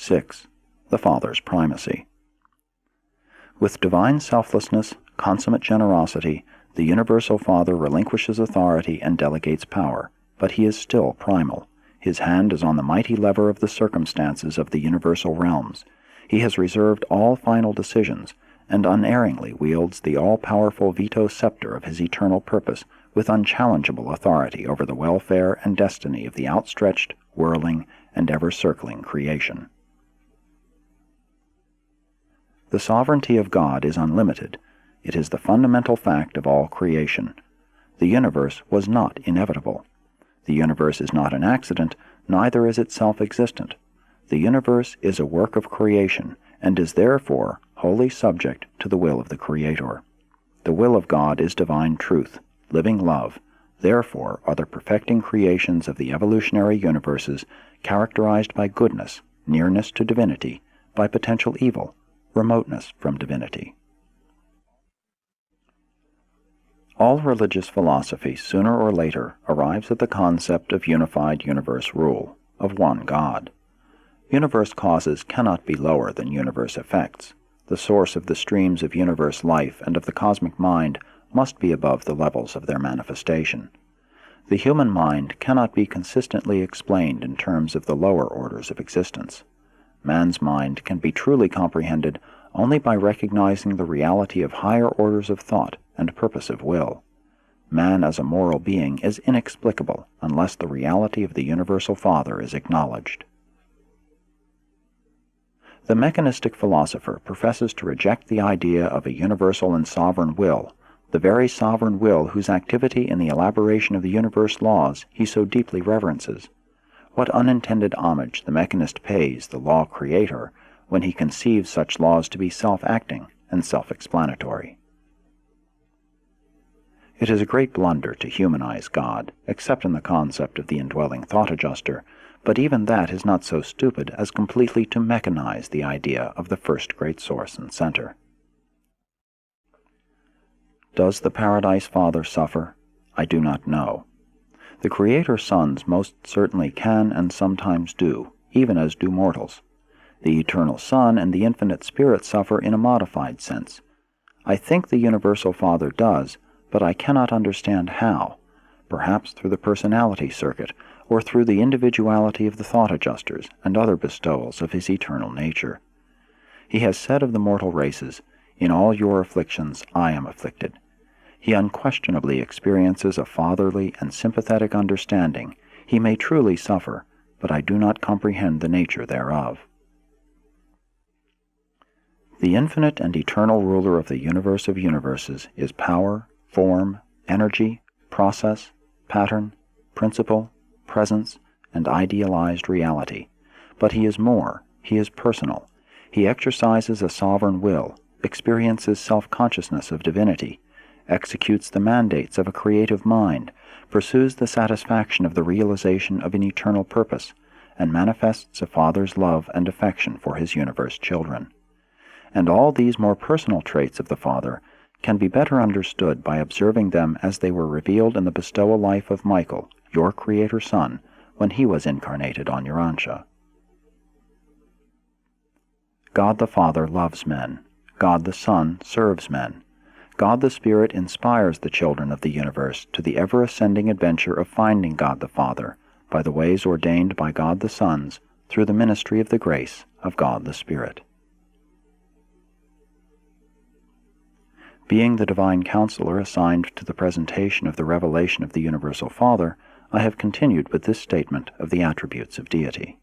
6. The Father's primacy. With divine selflessness, consummate generosity, the universal Father relinquishes authority and delegates power, but he is still primal. His hand is on the mighty lever of the circumstances of the universal realms. He has reserved all final decisions, and unerringly wields the all-powerful veto scepter of his eternal purpose with unchallengeable authority over the welfare and destiny of the outstretched, whirling, and ever-circling creation. The sovereignty of God is unlimited. It is the fundamental fact of all creation. The universe was not inevitable. The universe is not an accident, neither is it self-existent. The universe is a work of creation, and is therefore wholly subject to the will of the Creator. The will of God is divine truth, living love. Therefore are the perfecting creations of the evolutionary universes characterized by goodness, nearness to divinity, by potential evil, remoteness from divinity. All religious philosophy sooner or later arrives at the concept of unified universe rule, of one God. Universe causes cannot be lower than universe effects. The source of the streams of universe life and of the cosmic mind must be above the levels of their manifestation. The human mind cannot be consistently explained in terms of the lower orders of existence. Man's mind can be truly comprehended only by recognizing the reality of higher orders of thought and purposive will. Man as a moral being is inexplicable unless the reality of the universal Father is acknowledged. The mechanistic philosopher professes to reject the idea of a universal and sovereign will, the very sovereign will whose activity in the elaboration of the universe laws he so deeply reverences. What unintended homage the mechanist pays the law creator when he conceives such laws to be self-acting and self-explanatory. It is a great blunder to humanize God, except in the concept of the indwelling thought adjuster, but even that is not so stupid as completely to mechanize the idea of the first great source and center. Does the Paradise Father suffer? I do not know. The Creator sons most certainly can and sometimes do, even as do mortals. The Eternal Son and the Infinite Spirit suffer in a modified sense. I think the Universal Father does, but I cannot understand how, perhaps through the personality circuit, or through the individuality of the thought adjusters and other bestowals of his eternal nature. He has said of the mortal races, "In all your afflictions I am afflicted." He unquestionably experiences a fatherly and sympathetic understanding. He may truly suffer, but I do not comprehend the nature thereof. The infinite and eternal ruler of the universe of universes is power, form, energy, process, pattern, principle, presence, and idealized reality. But he is more. He is personal. He exercises a sovereign will, experiences self-consciousness of divinity, executes the mandates of a creative mind, pursues the satisfaction of the realization of an eternal purpose, and manifests a father's love and affection for his universe children. And all these more personal traits of the Father can be better understood by observing them as they were revealed in the bestowal life of Michael, your Creator Son, when he was incarnated on Urantia. God the Father loves men. God the Son serves men. God the Spirit inspires the children of the universe to the ever-ascending adventure of finding God the Father by the ways ordained by God the Sons through the ministry of the grace of God the Spirit. Being the divine counselor assigned to the presentation of the revelation of the universal Father, I have continued with this statement of the attributes of deity.